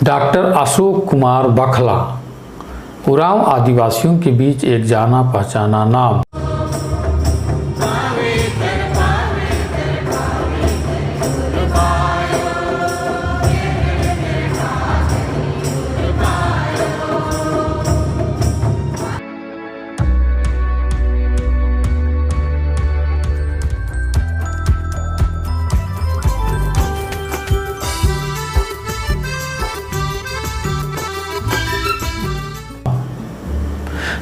Doctor Ashok Kumar बखला उरांव आदिवासियों के बीच एक जाना पहचाना नाम।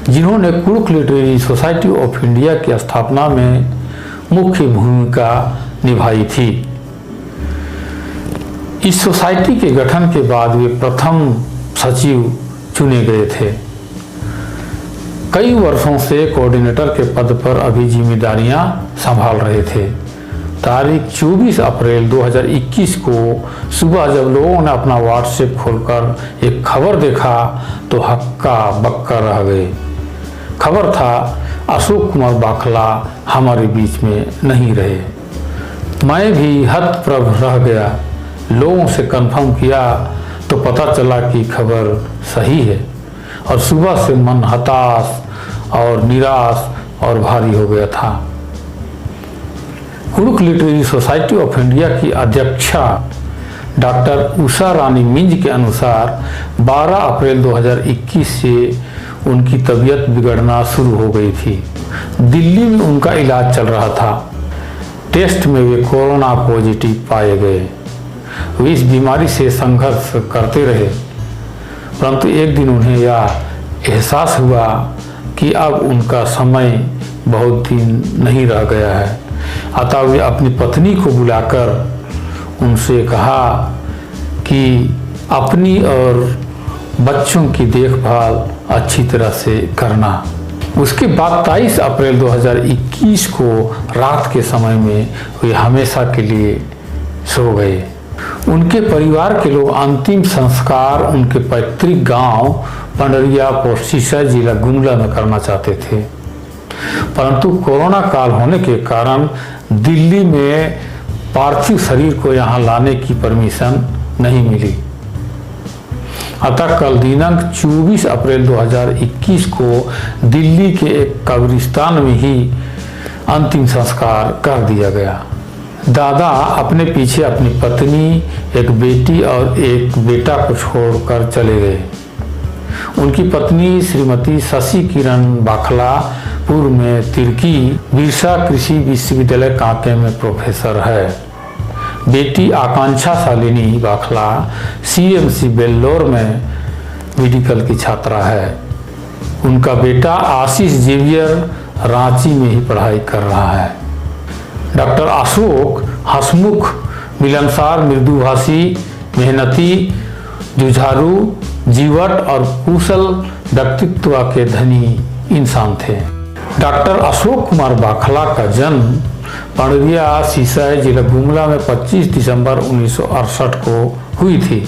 जिन्होंने Kurukh literary society of India की स्थापना में मुख्य भूमिका निभाई थी। इस सोसाइटी के गठन के बाद वे प्रथम सचिव चुने गए थे। कई वर्षों से कोऑर्डिनेटर के पद पर अभी जिम्मेदारियां संभाल रहे थे। तारीख 24 अप्रैल 2021 को सुबह जब लोगों ने अपना व्हाट्सएप खोलकर एक खबर देखा तो हक्का बक्का रह गए। खबर था अशोक कुमार बखला हमारे बीच में नहीं रहे। मैं भी हतप्रभ रह गया। लोगों से कंफर्म किया तो पता चला कि खबर सही है और सुबह से मन हताश और निराश और भारी हो गया था। Kurukh literary society of India की अध्यक्षा डॉक्टर उषा रानी मिंज के अनुसार 12 अप्रैल 2021 से उनकी तबीयत बिगड़ना शुरू हो गई थी। दिल्ली में उनका इलाज चल रहा था। टेस्ट में वे कोरोना पॉजिटिव पाए गए। वे इस बीमारी से संघर्ष करते रहे, परंतु एक दिन उन्हें यह एहसास हुआ कि अब उनका समय बहुत दिन नहीं रह गया है। अतः वे अपनी पत्नी को बुलाकर उनसे कहा कि अपनी और बच्चों की देखभाल अच्छी तरह से करना। उसके बाद 23 अप्रैल 2021 को रात के समय में वे हमेशा के लिए सो गए। उनके परिवार के लोग अंतिम संस्कार उनके पैतृक गांव पंडरिया पोस्टिसा जिला गुमला में करना चाहते थे, परंतु कोरोना काल होने के कारण दिल्ली में पार्थिव शरीर को यहां लाने की परमिशन नहीं मिली। अतः कल दिनांक 24 अप्रैल 2021 को दिल्ली के एक कब्रिस्तान में ही अंतिम संस्कार कर दिया गया। दादा अपने पीछे अपनी पत्नी, एक बेटी और एक बेटा को छोड़कर चले गए। उनकी पत्नी श्रीमती शशि किरण बखला पूर्व में तिर्की बिरसा कृषि विश्वविद्यालय कांके में प्रोफेसर है। बेटी आकांक्षा शालिनी बखला CMC बेल्लोर में मेडिकल की छात्रा है। उनका बेटा आशीष जेवियर रांची में ही पढ़ाई कर रहा है। डॉक्टर अशोक हंसमुख, मिलनसार, मृदुभाषी, मेहनती, जुझारू, जीवट और कुशल व्यक्तित्व के धनी इंसान थे। डॉक्टर अशोक कुमार बखला का जन्म पंडरिया सिसाई जिला गुमला में 25 दिसंबर 1968 को हुई थी।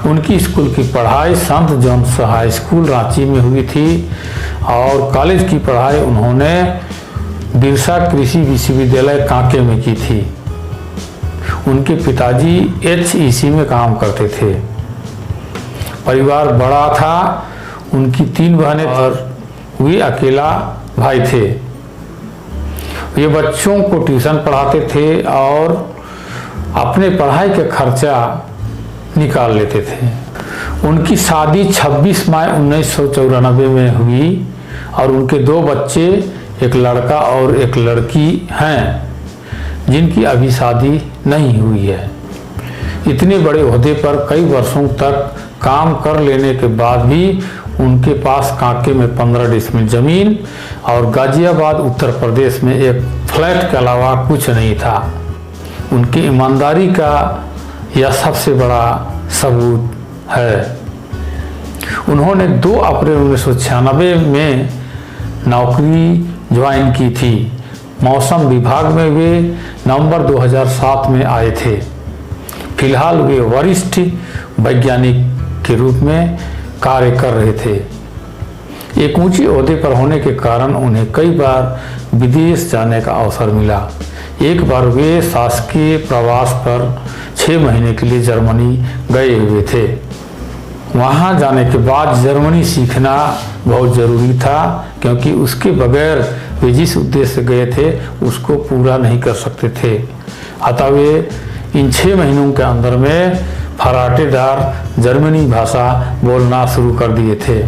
उनकी स्कूल की पढ़ाई संत जॉन्स हाई स्कूल रांची में हुई थी और कॉलेज की पढ़ाई उन्होंने बिरसा कृषि विश्वविद्यालय कांके में की थी। उनके पिताजी HEC में काम करते थे। परिवार बड़ा था। उनकी 3 बहनें और वे अकेला भाई थे। ये बच्चों को ट्यूशन पढ़ाते थे और अपने पढ़ाई का खर्चा निकाल लेते थे। उनकी शादी 26 मई 1994 में हुई और उनके 2 बच्चे, एक लड़का और एक लड़की हैं, जिनकी अभी शादी नहीं हुई है। इतने बड़े ओहदे पर कई वर्षों तक काम कर लेने के बाद भी उनके पास कांके में 15 डिसमिल जमीन और गाजियाबाद उत्तर प्रदेश में एक फ्लैट के अलावा कुछ नहीं था। उनकी ईमानदारी का यह सबसे बड़ा सबूत है। उन्होंने 2 अप्रैल 1996 में नौकरी ज्वाइन की थी। मौसम विभाग में वे नवंबर 2007 में आए थे। फिलहाल वे वरिष्ठ वैज्ञानिक के रूप में कार्य कर रहे थे। एक ऊंचे ओहदे पर होने के कारण उन्हें कई बार विदेश जाने का अवसर मिला। एक बार वे शासकीय प्रवास पर 6 महीने के लिए जर्मनी गए हुए थे। वहां जाने के बाद जर्मनी सीखना बहुत ज़रूरी था, क्योंकि उसके बगैर वे जिस उद्देश्य से गए थे उसको पूरा नहीं कर सकते थे। अतः वे इन 6 महीनों के अंदर में फराटेदार जर्मनी भाषा बोलना शुरू कर दिए थे।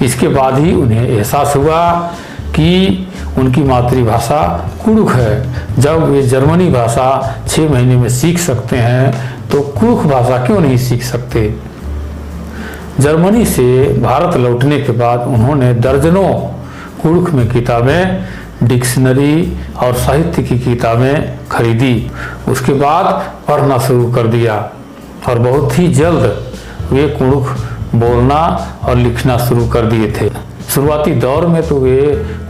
इसके बाद ही उन्हें एहसास हुआ कि उनकी मातृभाषा कुड़ुख है। जब वे जर्मनी भाषा 6 महीने में सीख सकते हैं तो कुड़ुख भाषा क्यों नहीं सीख सकते। जर्मनी से भारत लौटने के बाद उन्होंने दर्जनों कुड़ुख में किताबें, डिक्शनरी और साहित्य की किताबें खरीदी। उसके बाद पढ़ना शुरू कर दिया और बहुत ही जल्द वे कुड़ुख बोलना और लिखना शुरू कर दिए थे। शुरुआती दौर में तो वे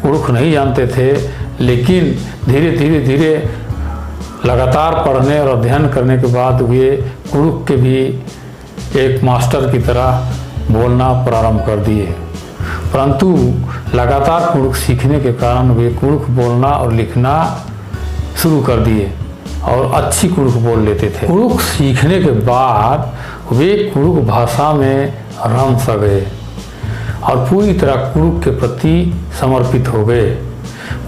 कुड़ुख नहीं जानते थे, लेकिन धीरे लगातार पढ़ने और अध्ययन करने के बाद वे कुड़ुख के भी एक मास्टर की तरह बोलना प्रारंभ कर दिए। परंतु लगातार कुड़ुख सीखने के कारण वे कुड़ुख बोलना और लिखना शुरू कर दिए और अच्छी कुड़ुख बोल लेते थे। कुड़ुख सीखने के बाद वे कुड़ुख भाषा में रम सा गए और पूरी तरह कुड़ुख के प्रति समर्पित हो गए।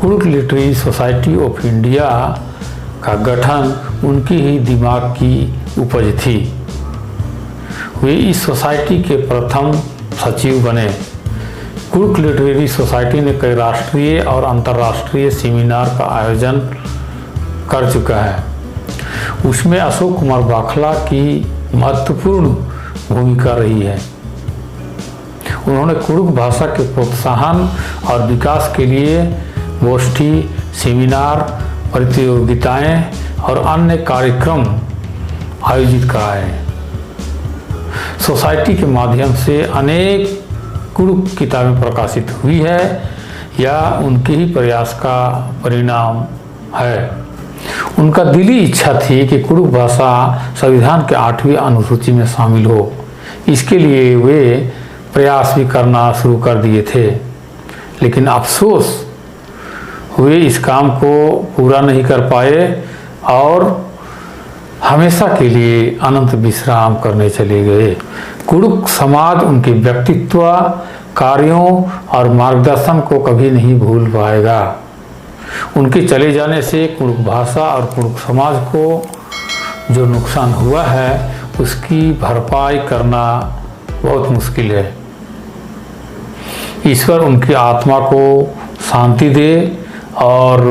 Kurukh literary society of India का गठन उनकी ही दिमाग की उपज थी। वे इस सोसाइटी के प्रथम सचिव बने। कुड़ुख लिटरेरी सोसाइटी ने कई राष्ट्रीय और अंतर्राष्ट्रीय सेमिनार का आयोजन कर चुका है। उसमें अशोक कुमार बाखला की महत्वपूर्ण भूमिका रही है। उन्होंने कुड़ुख भाषा के प्रोत्साहन और विकास के लिए गोष्ठी, सेमिनार, प्रतियोगिताएं और अन्य कार्यक्रम आयोजित कराए। सोसाइटी के माध्यम से अनेक कुड़ुख किताबें प्रकाशित हुई है या उनके ही प्रयास का परिणाम है। उनका दिली इच्छा थी कि कुड़ुख भाषा संविधान के 8वीं अनुसूची में शामिल हो। इसके लिए वे प्रयास भी करना शुरू कर दिए थे, लेकिन अफसोस वे इस काम को पूरा नहीं कर पाए और हमेशा के लिए अनंत विश्राम करने चले गए। कुड़ुख समाज उनके व्यक्तित्व, कार्यों और मार्गदर्शन को कभी नहीं भूल पाएगा। उनके चले जाने से कुड़ुख भाषा और कुड़ुख समाज को जो नुकसान हुआ है उसकी भरपाई करना बहुत मुश्किल है। ईश्वर उनकी आत्मा को शांति दे और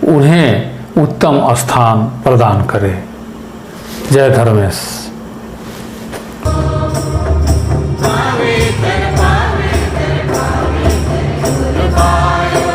उन्हें उत्तम स्थान प्रदान करे। जय धर्मेश। Bye.